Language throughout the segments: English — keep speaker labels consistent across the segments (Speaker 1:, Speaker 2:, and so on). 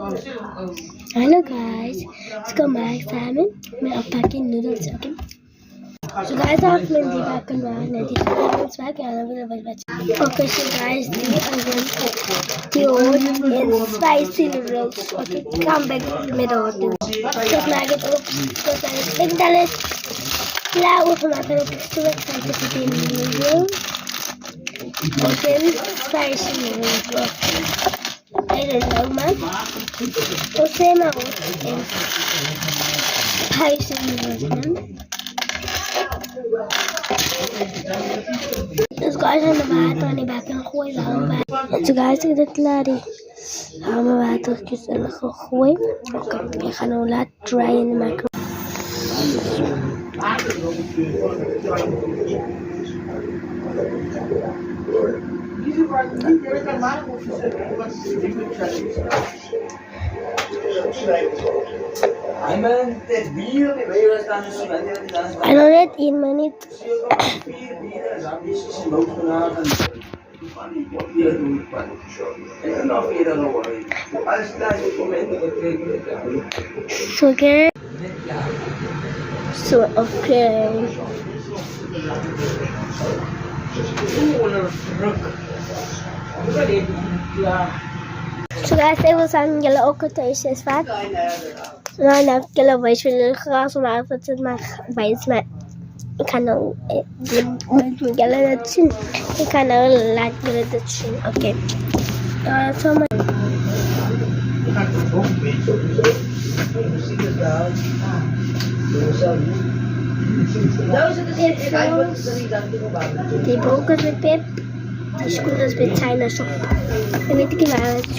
Speaker 1: Hello guys, let's go my famine. मैं अब packing noodles okay. So guys, I'm going to back on my noodles back and I'm going to okay, so guys, these are going to pure and spicy noodles. Okay, come back with the order. So now I get up, so I take the list. Flour from my family to excited to be noodles. Okay, spicy noodles. I don't know, man. Você não tem spicy noodles, man. Dus guys, aan de water en die bakken gooien we. So guys, ik dit laat die arme watertjes en gegooid. Oké, ik ga nu laten dry in de micro. En dan net 1 minuut. Sugar. So okay. So guys, ik wil zeggen jullie ook het thuis is vaak. Nou, dan jullie wijs willen graag maar dat het maar wijs maar ik kan nou met jullie dat zien. Ik kan nou laten jullie dat zien. Oké. Zo maar. Die broken met pip. Die schoenen met China shop. Ik weet niet waar het is.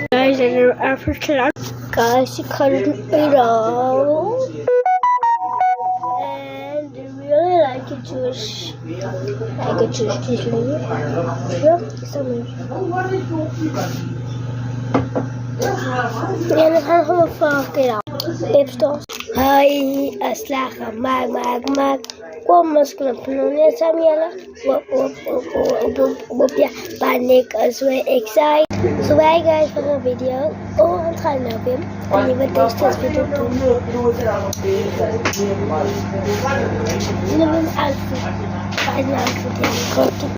Speaker 1: Guys, er are verklaard. Guys, ik ga het eat all. And I really like it juice. I could choose this later. Yeah, something. En dan gaan we gewoon pipstos. Hai, aslaga, maak. Kom mas knapnonya samyala. Wop ya, panik as we excited. So bye guys for the video. Oh, I'm trying to film. And you will taste this video too. Living outfit.